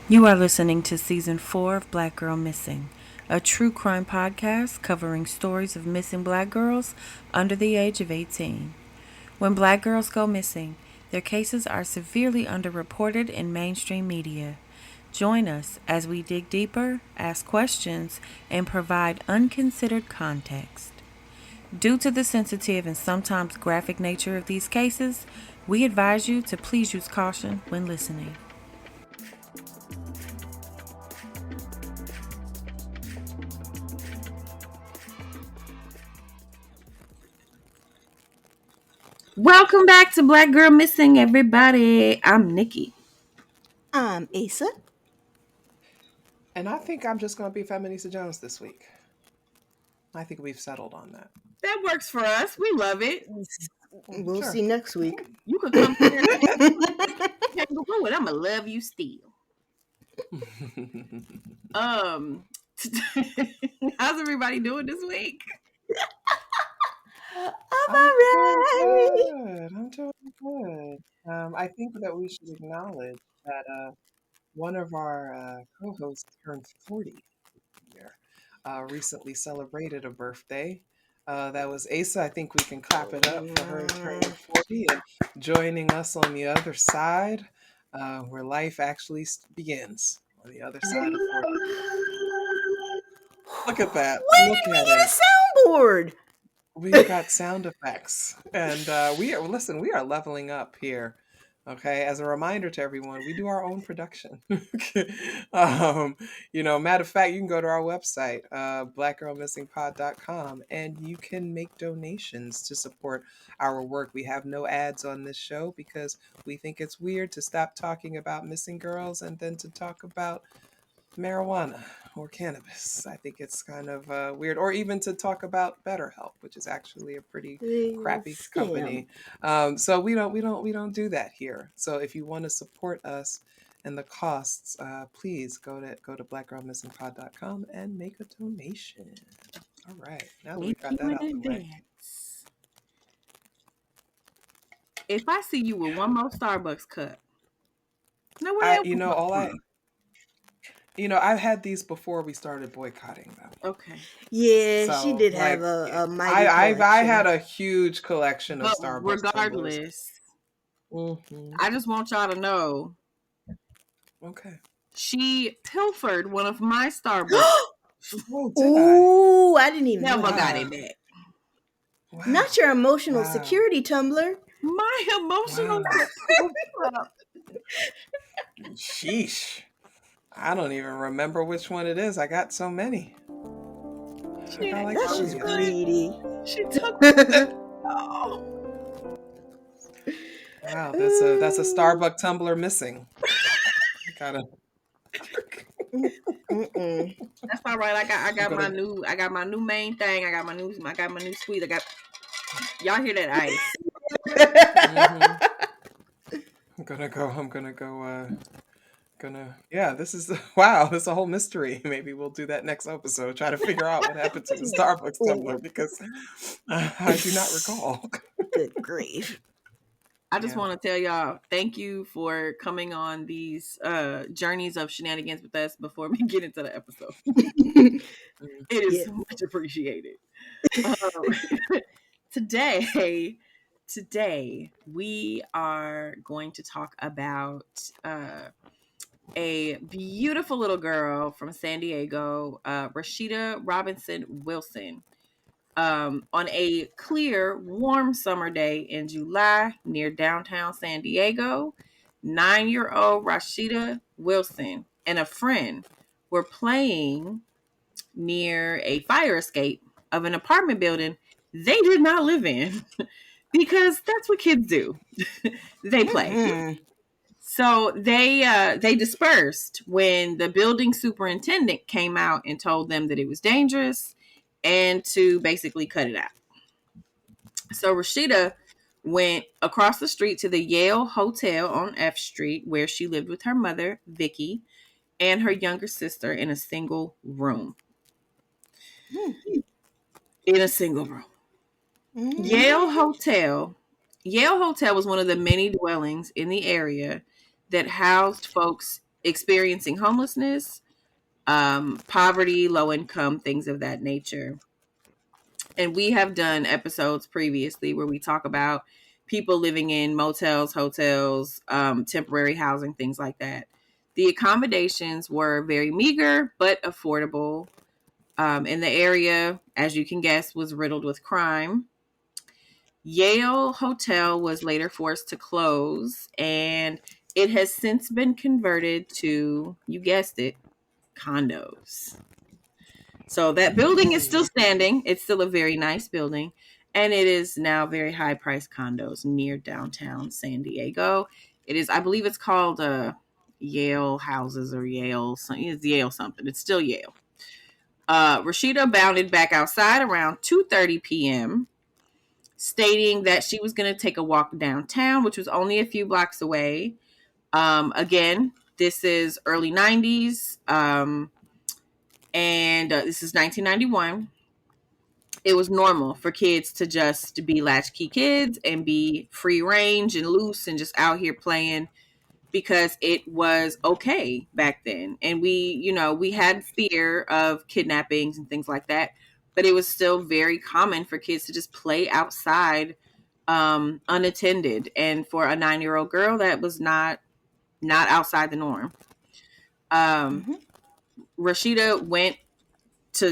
You are listening to Season 4 of Black Girl Missing, a true crime podcast covering stories of missing black girls under the age of 18. When black girls go missing, their cases are severely underreported in mainstream media. Join us as we dig deeper, ask questions, and provide unconsidered context. Due to the sensitive and sometimes graphic nature of these cases, we advise you to please use caution when listening. Welcome back to Black Girl Missing, everybody. I'm Nikki. Asa. And I think I'm just going to be Feminista Jones this week. I think we've settled on that. That works for us. We love it. We'll Sure. see next week. You could come here and I'm gonna love you still. Um, how's everybody doing this week? I'm alright. Good. I'm doing good. I think that we should acknowledge that one of our co-hosts turned 40 here. Recently celebrated a birthday. That was Asa. I think we can clap it up for her turning 40 and joining us on the other side, where life actually begins on the other side of 40. Look at that. When Look did we at get it. a soundboard? We've got sound effects, and we are leveling up here. Okay, as a reminder to everyone, we do our own production. Matter of fact, you can go to our website, blackgirlmissingpod.com, and you can make donations to support our work. We have no ads on this show because we think it's weird to stop talking about missing girls and then to talk about marijuana or cannabis. I think it's kind of weird, or even to talk about BetterHelp, which is actually a pretty crappy company. So we don't do that here. So if you want to support us and the costs, please go to blackgirlmissingpod.com and make a donation. All right, now that we've got that out the way. If I see you with one more Starbucks cup, no, where I, that you know, come all I, from? I've had these before we started boycotting them. Okay. Yeah, she So, did have like, a mighty I collection. had a huge collection of But Starbucks tumblers. regardless, Hmm. I just want y'all to know Okay. she pilfered one of my Starbucks. Oh, did Ooh, I didn't even Never know got that. it back. Wow. Not your emotional Wow. security tumbler. My emotional Wow. Sheesh. I don't even remember which one it is. I got so many. I got like That's 30 just of them. greedy. She took oh. Wow, that's a Starbucks tumbler missing. Gotta. Mm-mm. That's all right. I got gonna- my new main thing. I got my new squeeze. Y'all hear that ice? Mhm. I'm gonna go. Yeah, this is wow, this is a whole mystery. Maybe we'll do that next episode. Try to figure out what happened to the Starbucks tumbler because I do not recall. Good grief. I just Yeah. want to tell y'all thank you for coming on these journeys of shenanigans with us before we get into the episode. It is Yeah. so much appreciated. Um, today, we are going to talk about a beautiful little girl from San Diego, Rasheeyda Robinson Wilson. On a clear, warm summer day in July near downtown San Diego, 9-year-old Rasheeyda Wilson and a friend were playing near a fire escape of an apartment building they did not live in because that's what kids do. They play. Mm-hmm. So they dispersed when the building superintendent came out and told them that it was dangerous and to basically cut it out. So Rasheeyda went across the street to the Yale Hotel on F Street where she lived with her mother, Vicky, and her younger sister in a single room. In a single room. Mm-hmm. Yale Hotel was one of the many dwellings in the area that housed folks experiencing homelessness, poverty, low income, things of that nature. And we have done episodes previously where we talk about people living in motels, hotels, temporary housing, things like that. The accommodations were very meager but affordable. And the area, as you can guess, was riddled with crime. Yale Hotel was later forced to close, and it has since been converted to, you guessed it, condos. So that building is still standing. It's still a very nice building. And it is now very high priced condos near downtown San Diego. It is, I believe it's called Yale Houses or Yale. It's Yale something. It's still Yale. Rasheeda bounded back outside around 2:30 p.m., stating that she was going to take a walk downtown, which was only a few blocks away. Again, this is early 90s. And this is 1991. It was normal for kids to just be latchkey kids and be free range and loose and just out here playing because it was okay back then. And we had fear of kidnappings and things like that, but it was still very common for kids to just play outside unattended. And for a 9-year-old girl, that was not outside the norm. Mm-hmm. Rasheeda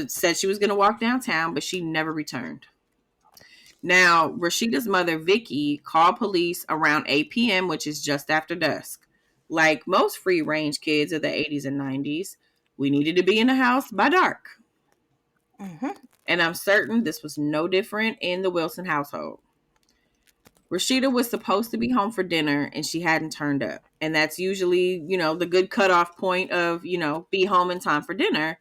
said she was going to walk downtown, but she never returned. Now, Rasheeda's mother, Vicky, called police around 8 p.m., which is just after dusk. Like most free range kids of the 80s and 90s, we needed to be in the house by dark. Mm-hmm. And I'm certain this was no different in the Wilson household. Rasheeda was supposed to be home for dinner and she hadn't turned up. And that's usually, the good cutoff point of, be home in time for dinner.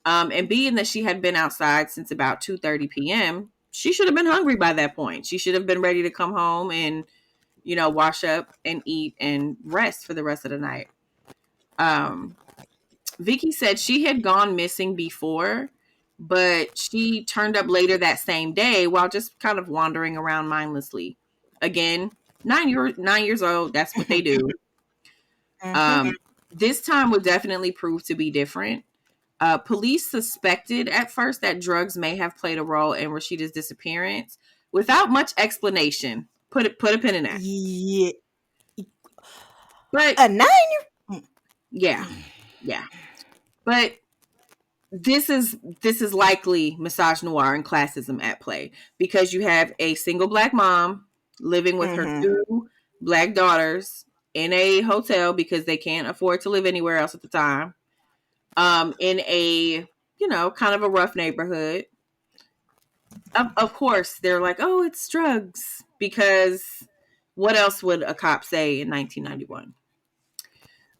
And being that she had been outside since about 2:30 p.m., she should have been hungry by that point. She should have been ready to come home and, wash up and eat and rest for the rest of the night. Vicky said she had gone missing before, but she turned up later that same day while just kind of wandering around mindlessly. Again, 9 years old, that's what they do. Mm-hmm. This time would definitely prove to be different. Police suspected at first that drugs may have played a role in Rasheeda's disappearance without much explanation. Put a pin in that. Yeah. But A 9-year. yeah. But this is likely misogynoir and classism at play because you have a single black mom living with her Mm-hmm. 2 black daughters in a hotel because they can't afford to live anywhere else at the time. In a kind of a rough neighborhood. Of course, they're like, oh, it's drugs, because what else would a cop say in 1991?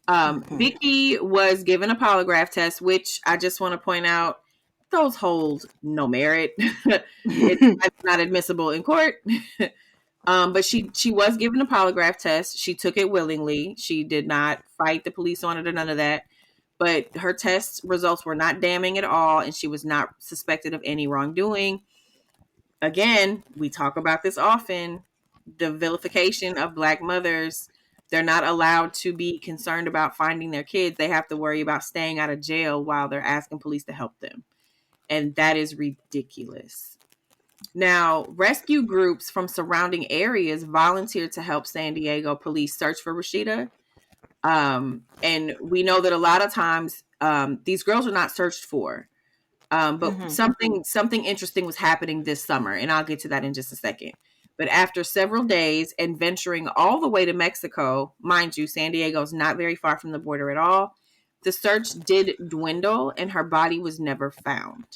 Mm-hmm. Vicky was given a polygraph test, which I just want to point out, those hold no merit. It's not admissible in court. But she was given a polygraph test. She took it willingly. She did not fight the police on it or none of that. But her test results were not damning at all, and she was not suspected of any wrongdoing. Again, we talk about this often, the vilification of black mothers. They're not allowed to be concerned about finding their kids. They have to worry about staying out of jail while they're asking police to help them. And that is ridiculous. Now, rescue groups from surrounding areas volunteered to help San Diego police search for Rasheeda. And we know that a lot of times these girls are not searched for. But Mm-hmm. something interesting was happening this summer, and I'll get to that in just a second. But after several days and venturing all the way to Mexico, mind you, San Diego's not very far from the border at all, the search did dwindle and her body was never found.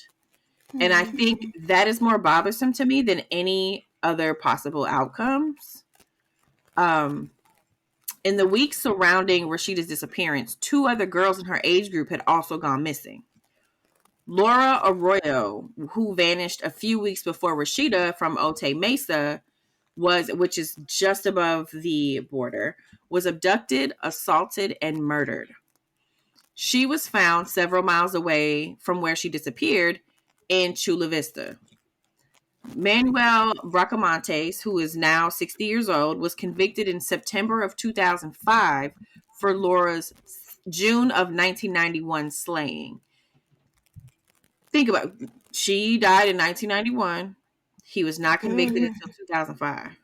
And I think that is more bothersome to me than any other possible outcomes. Um, in the weeks surrounding Rasheeda's disappearance, 2 other girls in her age group had also gone missing. Laura Arroyo, who vanished a few weeks before Rasheeda from Otay Mesa, which is just above the border, was abducted, assaulted, and murdered. She was found several miles away from where she disappeared in Chula Vista. Manuel Bracamontes, who is now 60 years old, was convicted in September of 2005 for Laura's June of 1991 slaying. Think about it. She died in 1991. He was not convicted until 2005.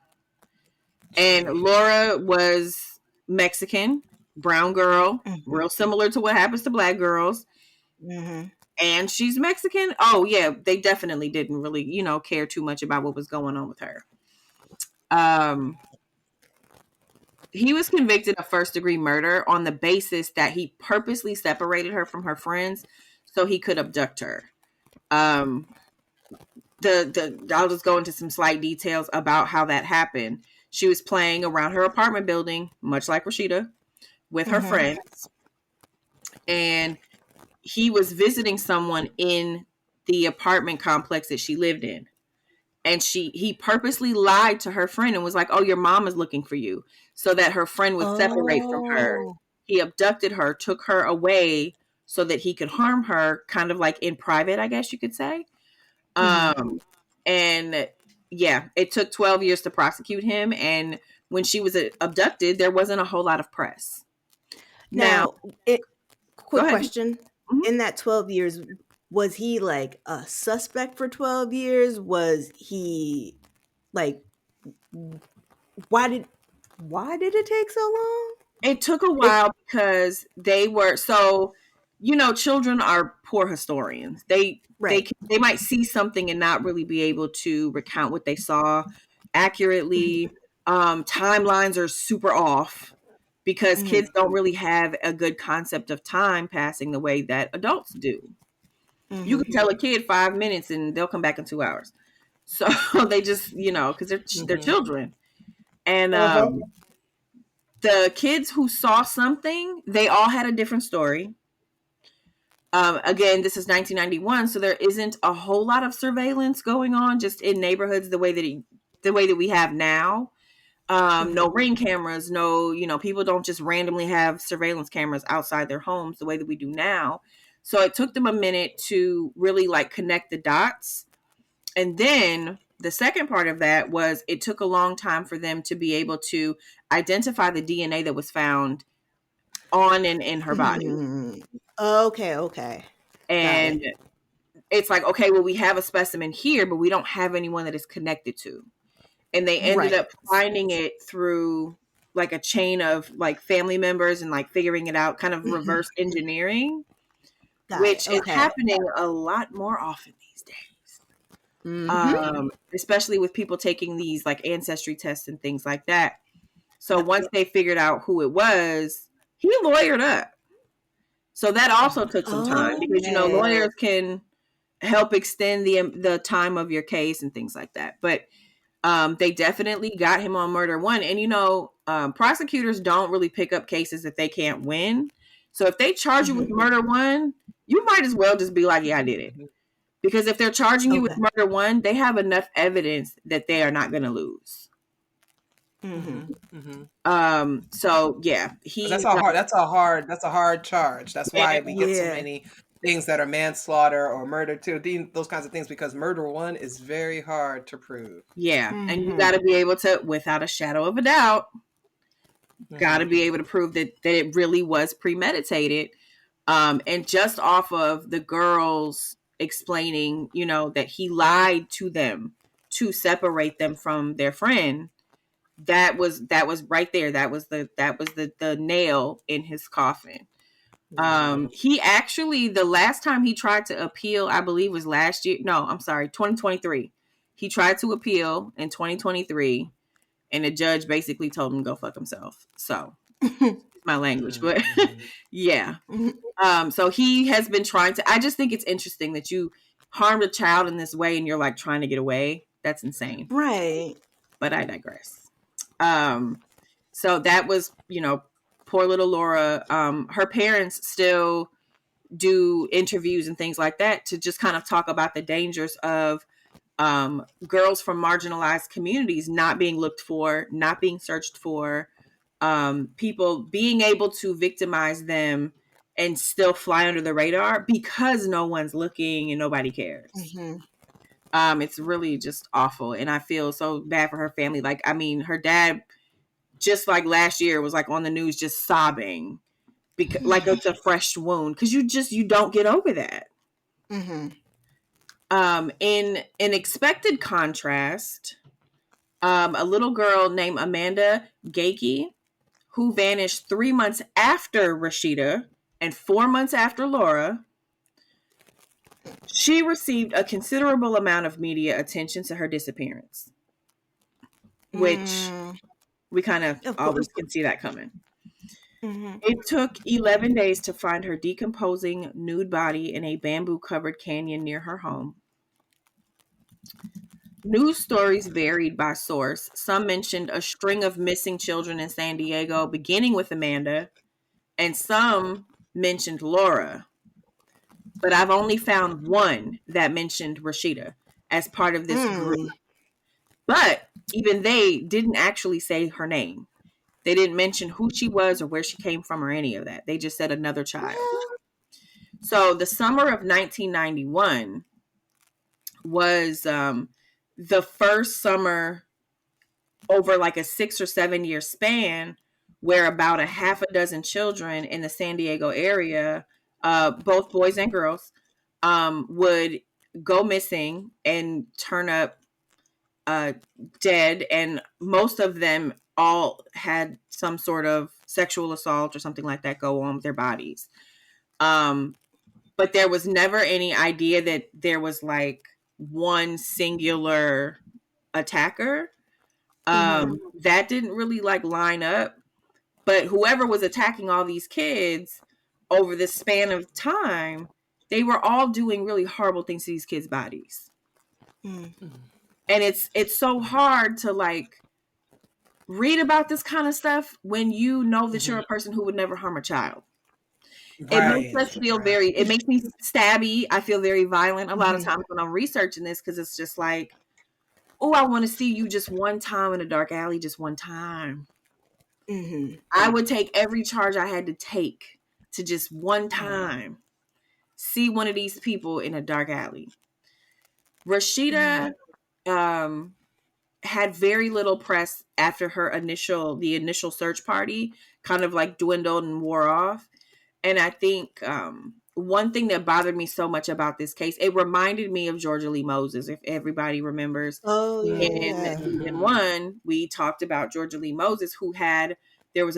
And Laura was Mexican, brown girl, real similar to what happens to black girls. And she's Mexican. Oh, yeah, they definitely didn't really, care too much about what was going on with her. He was convicted of first-degree murder on the basis that he purposely separated her from her friends so he could abduct her. I'll just go into some slight details about how that happened. She was playing around her apartment building, much like Rasheeda, with her friends, and he was visiting someone in the apartment complex that she lived in. And he purposely lied to her friend and was like, "Oh, your mom is looking for you," so that her friend would separate from her. He abducted her, took her away so that he could harm her, kind of like in private, I guess you could say. And yeah, it took 12 years to prosecute him. And when she was abducted, there wasn't a whole lot of press. Now, quick question. Mhm. In that 12 years, was he like a suspect for 12 years? Was he like, why did it take so long? It took a while because they were children are poor historians. They might see something and not really be able to recount what they saw accurately. Timelines are super off because kids don't really have a good concept of time passing the way that adults do. You can tell a kid 5 minutes and they'll come back in 2 hours. So they just, because they're children. And the kids who saw something, they all had a different story. Again, this is 1991, so there isn't a whole lot of surveillance going on just in neighborhoods the way that we have now. No ring cameras, no, people don't just randomly have surveillance cameras outside their homes the way that we do now. So it took them a minute to really like connect the dots. And then the second part of that was it took a long time for them to be able to identify the DNA that was found on and in her body. Okay. And it's like, okay, well, we have a specimen here, but we don't have anyone that is connected to. And they ended up finding it through like a chain of like family members and like figuring it out, kind of reverse engineering, which is happening a lot more often these days. Especially with people taking these like ancestry tests and things like that. So once they figured out who it was, he lawyered up. So that also took some time because lawyers can help extend the time of your case and things like that. But they definitely got him on murder one. And prosecutors don't really pick up cases that they can't win. So if they charge you with murder one, you might as well just be like, yeah, I did it. Because if they're charging you with murder one, they have enough evidence that they are not going to lose. So yeah, that's a hard charge. That's why we get so many things that are manslaughter or murder too, those kinds of things, because murder one is very hard to prove. Yeah. And you got to be able to, without a shadow of a doubt, got to be able to prove that it really was premeditated. And just off of the girls explaining, that he lied to them to separate them from their friend, that was right there. That was the nail in his coffin. He actually, the last time he tried to appeal, I believe was last year. No, I'm sorry, 2023. He tried to appeal in 2023, and the judge basically told him to go fuck himself. So my language, but yeah. So he has been trying to, I just think it's interesting that you harmed a child in this way and you're like trying to get away. That's insane. Right. But I digress. So that was, poor little Laura. Her parents still do interviews and things like that to just kind of talk about the dangers of girls from marginalized communities not being looked for, not being searched for, people being able to victimize them and still fly under the radar because no one's looking and nobody cares. It's really just awful. And I feel so bad for her family. Like, I mean, her dad, just like last year, was like on the news just sobbing because like it's a fresh wound, because you don't get over that. In expected contrast, a little girl named Amanda Gakey, who vanished 3 months after Rasheeyda and 4 months after Laura, she received a considerable amount of media attention to her disappearance, which we kind of always can see that coming. It took 11 days to find her decomposing nude body in a bamboo-covered canyon near her home. News stories varied by source. Some mentioned a string of missing children in San Diego, beginning with Amanda, and some mentioned Laura. But I've only found one that mentioned Rasheeyda as part of this group. But even they didn't actually say her name. They didn't mention who she was or where she came from or any of that. They just said another child. So the summer of 1991 was the first summer over like a 6 or 7 year span where about a half a dozen children in the San Diego area, both boys and girls, would go missing and turn up dead. And most of them all had some sort of sexual assault or something like that go on with their bodies. But there was never any idea that there was like one singular attacker. That didn't really like line up. But whoever was attacking all these kids over this span of time, they were all doing really horrible things to these kids' bodies. And it's so hard to like read about this kind of stuff when you know that you're a person who would never harm a child. It makes us feel it makes me stabby. I feel very violent a lot of times when I'm researching this, because it's just like, oh, I want to see you just one time in a dark alley, just one time. I would take every charge I had to take to just one time see one of these people in a dark alley. Rasheeyda had very little press after the initial search party kind of like dwindled and wore off. And I think one thing that bothered me so much about this case, it reminded me of Georgia Lee Moses. If everybody remembers, in season 1, we talked about Georgia Lee Moses, there was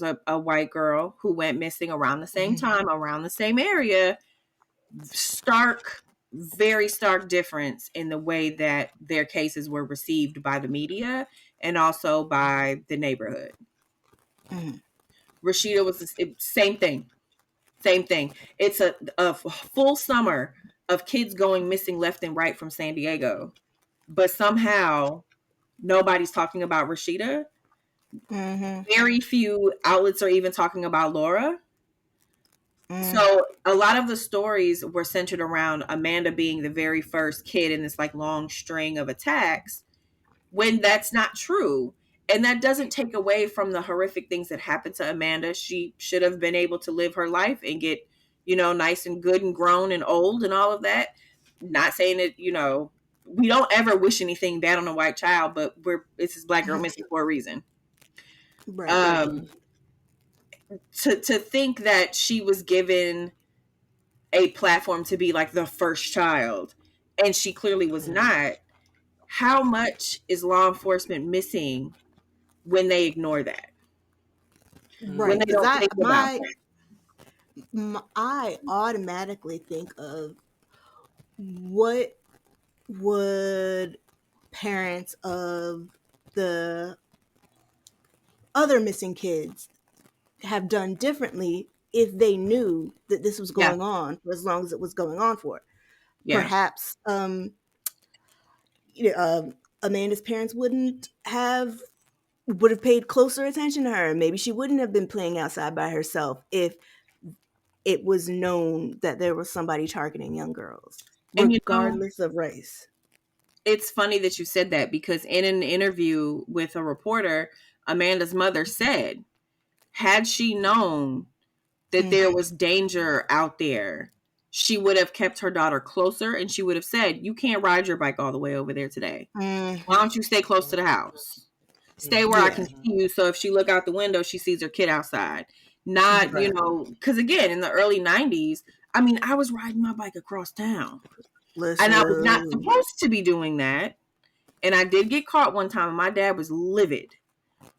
a white girl who went missing around the same time, around the same area. Very stark difference in the way that their cases were received by the media and also by the neighborhood. Rasheeyda was the same thing. It's a full summer of kids going missing left and right from San Diego, but somehow nobody's talking about Rasheeyda. Very few outlets are even talking about Laura. So a lot of the stories were centered around Amanda being the very first kid in this like long string of attacks, when that's not true. And that doesn't take away from the horrific things that happened to Amanda. She should have been able to live her life and get, nice and good and grown and old and all of that. Not saying that, we don't ever wish anything bad on a white child, but it's this black girl missing for a reason. Right. To think that she was given a platform to be like the first child, and she clearly was not. How much is law enforcement missing when they ignore that? Right. When they don't think about that. I automatically think of what would parents of the other missing kids have done differently if they knew that this was going on for as long as it was going on for. Perhaps Amanda's parents would have paid closer attention to her. Maybe she wouldn't have been playing outside by herself if it was known that there was somebody targeting young girls, regardless of race. It's funny that you said that, because in an interview with a reporter, Amanda's mother said, had she known that there was danger out there, she would have kept her daughter closer, and she would have said, you can't ride your bike all the way over there today. Why don't you stay close to the house? Stay where I can see you, so if she look out the window, she sees her kid outside. Not, Right. because again, in the early 90s, I mean, I was riding my bike across town. And I was not Listen. supposed to be doing that. And I did get caught one time, and my dad was livid.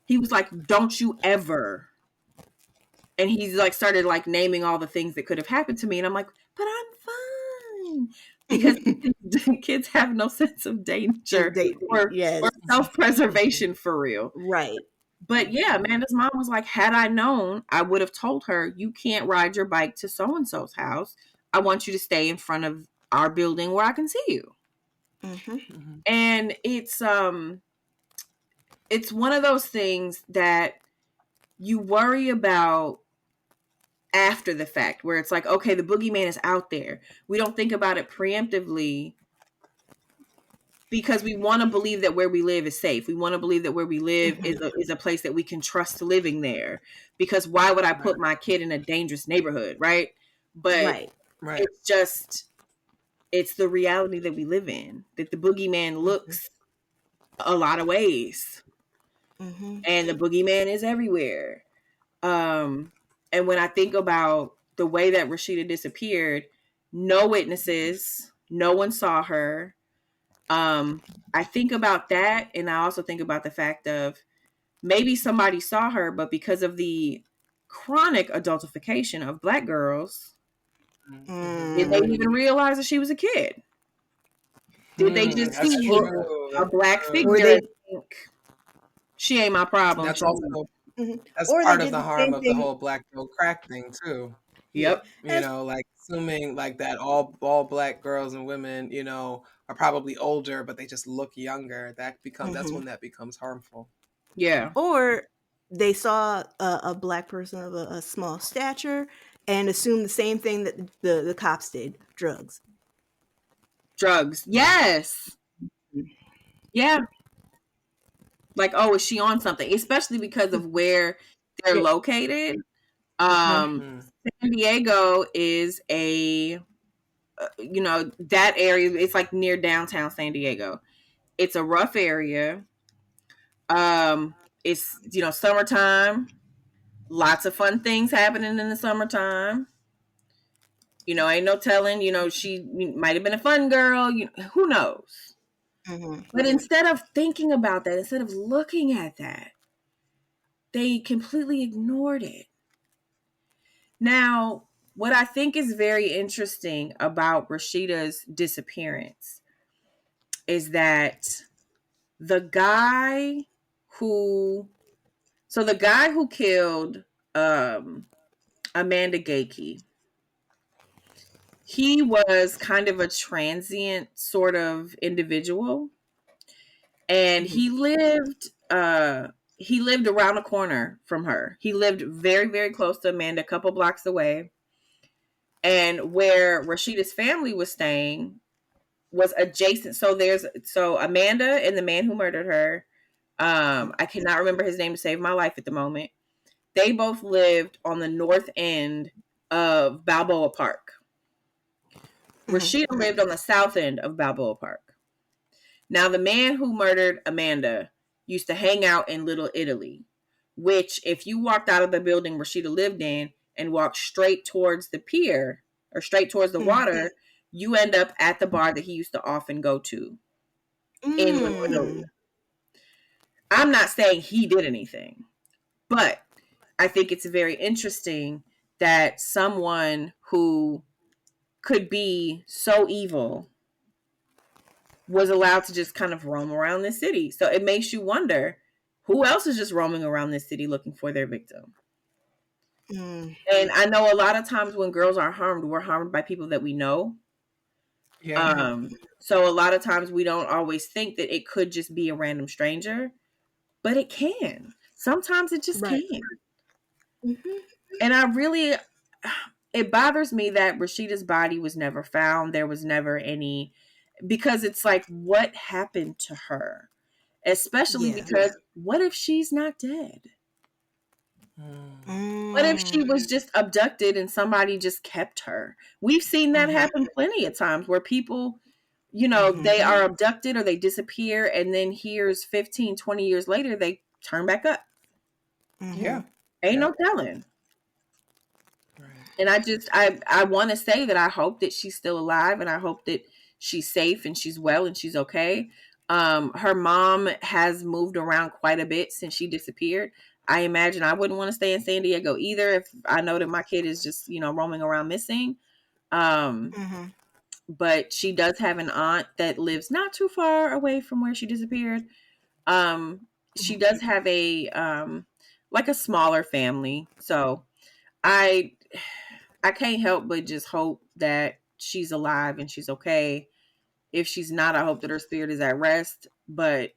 He was like, "Don't you ever." And he's like started like naming all the things that could have happened to me. And I'm like, "But I'm fine." Because kids have no sense of danger or, Yes. or self-preservation for real. Right. But yeah, Amanda's mom was like, had I known, I would have told her, you can't ride your bike to so-and-so's house. I want you to stay in front of our building where I can see you. Mm-hmm. And it's one of those things that you worry about after the fact, where it's like, okay, the boogeyman is out there. We don't think about it preemptively because we want to believe that where we live is safe. We want to believe that where we live is a place that we can trust living there. Because why would I put my kid in a dangerous neighborhood, right? But Right. it's just, it's the reality that we live in, that the boogeyman looks a lot of ways. Mm-hmm. And the boogeyman is everywhere. And when I think about the way that Rasheeda disappeared, no witnesses, no one saw her. I think about that, and I also think about the fact of maybe somebody saw her, but because of the chronic adultification of Black girls, did they even realize that she was a kid? Did they just That's see true. a That's Black true. Or figure they and think, she ain't my problem? That's also that's or they part of did the the harm same of the thing. whole black girl crack thing too. Yeah. Yep. Like assuming like that all Black girls and women, are probably older, but they just look younger. That's when that becomes harmful. Yeah. Or they saw a Black person of a small stature and assumed the same thing that the cops did: drugs. Drugs. Yes. Yeah. Like, oh, is she on something? Especially because of where they're Yeah. located. Mhm. San Diego is that area. It's like near downtown San Diego. It's a rough area. It's summertime. Lots of fun things happening in the summertime. Ain't no telling. She might have been a fun girl. Who knows? Mm-hmm. But instead of thinking about that, instead of looking at that, they completely ignored it. Now, what I think is very interesting about Rasheeda's disappearance is that the guy who the guy who killed Amanda Gakey, he was kind of a transient sort of individual, and he lived around the corner from her. He lived very, very close to Amanda, a couple blocks away. And where Rasheeda's family was staying was adjacent. So Amanda and the man who murdered her, I cannot remember his name to save my life at the moment. They both lived on the north end of Balboa Park. Rasheeda lived on the south end of Balboa Park. Now, the man who murdered Amanda used to hang out in Little Italy, which, if you walked out of the building Rasheeda lived in and walked straight towards the pier or straight towards the water, you end up at the bar that he used to often go to in Little Italy. I'm not saying he did anything, but I think it's very interesting that someone who could be so evil was allowed to just kind of roam around this city. So it makes you wonder who else is just roaming around this city looking for their victim. And I know a lot of times when girls are harmed, we're harmed by people that we know. Yeah. So a lot of times we don't always think that it could just be a random stranger, but it can. Sometimes it just Right. can. And it bothers me that Rasheeda's body was never found. There was never any, because it's like, what happened to her? Especially because what if she's not dead? What if she was just abducted and somebody just kept her? We've seen that happen plenty of times where people, they are abducted or they disappear, and then here's 15, 20 years later, they turn back up. Yeah. Ain't no telling. And I want to say that I hope that she's still alive, and I hope that she's safe and she's well and she's okay. Her mom has moved around quite a bit since she disappeared. I imagine I wouldn't want to stay in San Diego either if I know that my kid is just, roaming around missing. Um, Mm-hmm. but she does have an aunt that lives not too far away from where she disappeared. She does have a like a smaller family. So I I can't help but just hope that she's alive and she's okay. If she's not, I hope that her spirit is at rest. But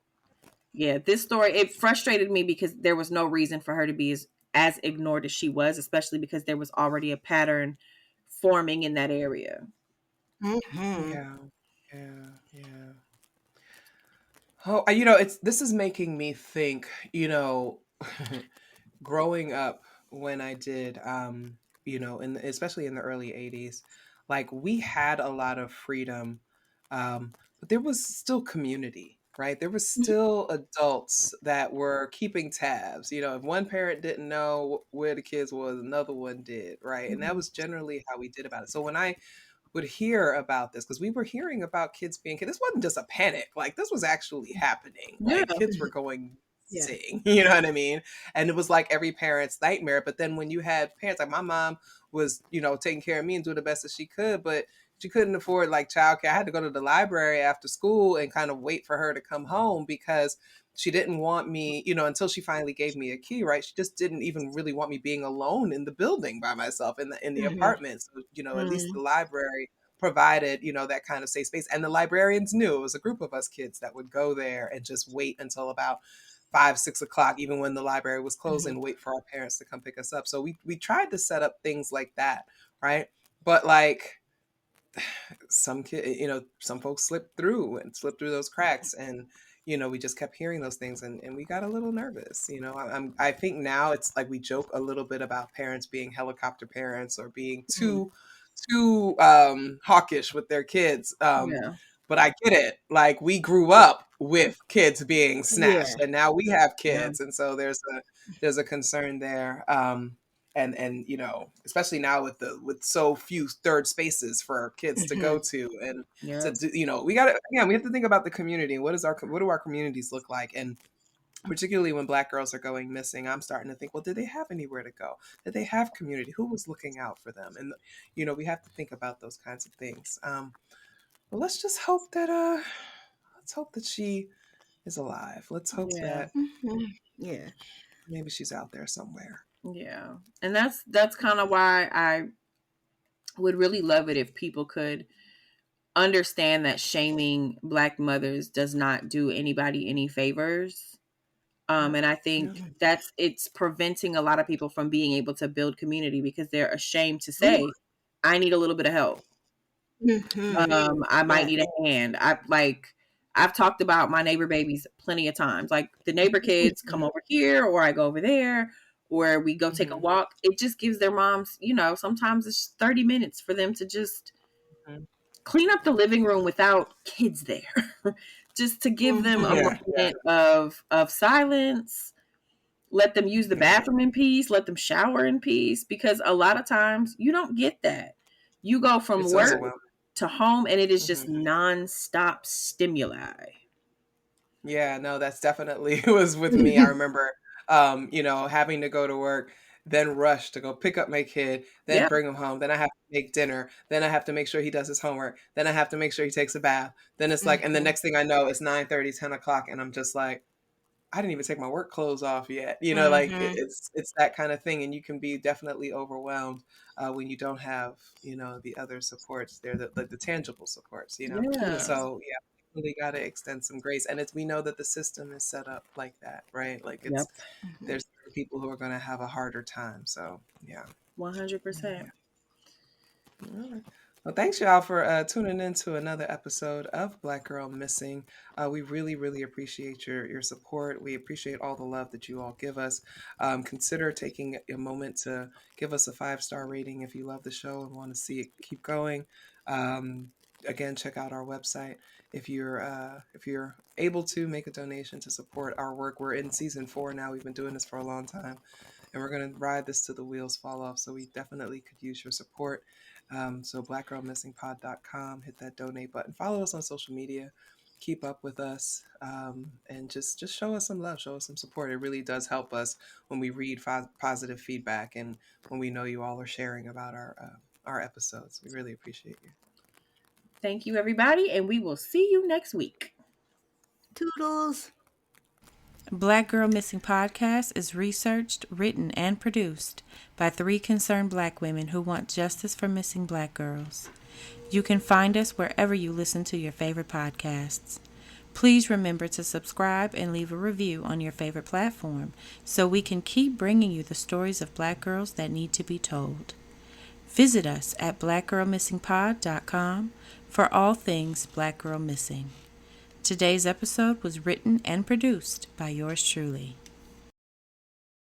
yeah, this story, it frustrated me because there was no reason for her to be as ignored as she was, especially because there was already a pattern forming in that area. Mm-hmm. Yeah, yeah, yeah. Oh, it's this is making me think, growing up when I did, especially in the early 80s, like we had a lot of freedom, but there was still community, right? There was still adults that were keeping tabs. If one parent didn't know where the kids was, another one did, right? And that Mhm. was generally how we did about it. So when I would hear about this, because we were hearing about kids being kids. This wasn't just a panic. Like this was actually happening. Yeah. Like kids were going Yeah. missing. You know what I mean? And it was like every parent's nightmare. But then when you had parents, like my mom was, taking care of me and doing the best that she could, but she couldn't afford like childcare. I had to go to the library after school and kind of wait for her to come home because she didn't want me, until she finally gave me a key, right? She just didn't even really want me being alone in the building by myself in the Mm-hmm. apartment. So, at least the Mm. library provided, that kind of safe space. And the librarians knew it was a group of us kids that would go there and just wait until about 5, 6 o'clock, even when the library was Mm-hmm. closing, wait for our parents to come pick us up. So we tried to set up things like that, right? But like some folks slipped through those cracks, and we just kept hearing those things, and we got a little nervous. I think now it's like we joke a little bit about parents being helicopter parents or being Mm. too hawkish with their kids. Yeah. But I get it. Like we grew up with kids being Yeah. snatched, and now we have Yeah. kids, and so there's a concern there. And especially now with so few third spaces for kids to Mm-hmm. go to and to Yeah. do, we have to think about the community. What do our communities look like? And particularly when Black girls are going missing, I'm starting to think, well, did they have anywhere to go? Did they have community? Who was looking out for them? And we have to think about those kinds of things. Well, let's hope that she is alive. Let's hope Yeah. that Mm-hmm. Yeah. maybe she's out there somewhere. Yeah. And that's kind of why I would really love it if people could understand that shaming Black mothers does not do anybody any favors. Yeah, And I yeah, think it's preventing a lot of people from being able to build community because they're ashamed to ooh, say, I need a little bit of help. Mm-hmm. I might Yeah. need a hand. I've talked about my neighbor babies plenty of times. Like the neighbor kids come Mm-hmm. over here or I go over there or we go take a hmm walk. It just gives their moms, sometimes it's 30 minutes for them to just hmm clean up the living room without kids there. Just to give them a Mm-hmm. yeah, yeah, moment of silence, let them use the yeah. bathroom in peace, let them shower in peace because a lot of times you don't get that. You go from It's work overwhelming. to home and it is hmm just nonstop stimuli. Yeah, no, that's definitely was with me. I remember, having to go to work, then rush to go pick up my kid, then Yeah. bring him home. Then I have to make dinner. Then I have to make sure he does his homework. Then I have to make sure he takes a bath. Then it's like, and the Mm-hmm. next thing I know, it's 9:30, 10 o'clock, and I'm just like, I didn't even take my work clothes off yet. Like Mm-hmm. it's that kind of thing, and you can be definitely overwhelmed when you don't have the other supports there, the tangible supports. Yeah. Yeah. So yeah, really got to extend some grace, and we know that the system is set up like that, right? Like Yep. Mm-hmm. there's people who are going to have a harder time. So yeah, yeah, 100%. yeah. All right. Well, thanks y'all for tuning in to another episode of Black Girl Missing. We really, really appreciate your support. We appreciate all the love that you all give us. Consider taking a moment to give us a 5-star rating if you love the show and want to see it keep going. Um, Again, check out our website if you're able to make a donation to support our work. We're in season 4 now. We've been doing this for a long time, and we're going to ride this till the wheels fall off. So we definitely could use your support. So blackgirlmissingpod.com, hit that donate button, follow us on social media, keep up with us, and just show us some love, show us some support. It really does help us when we read positive feedback and when we know you all are sharing about our episodes. We really appreciate you. Thank you, everybody, and we will see you next week. Toodles. Black Girl Missing Podcast is researched, written, and produced by 3 concerned black women who want justice for missing black girls. You can find us wherever you listen to your favorite podcasts. Please remember to subscribe and leave a review on your favorite platform so we can keep bringing you the stories of black girls that need to be told. Visit us at blackgirlmissingpod.com for all things Black Girl Missing. Today's episode was written and produced by yours truly.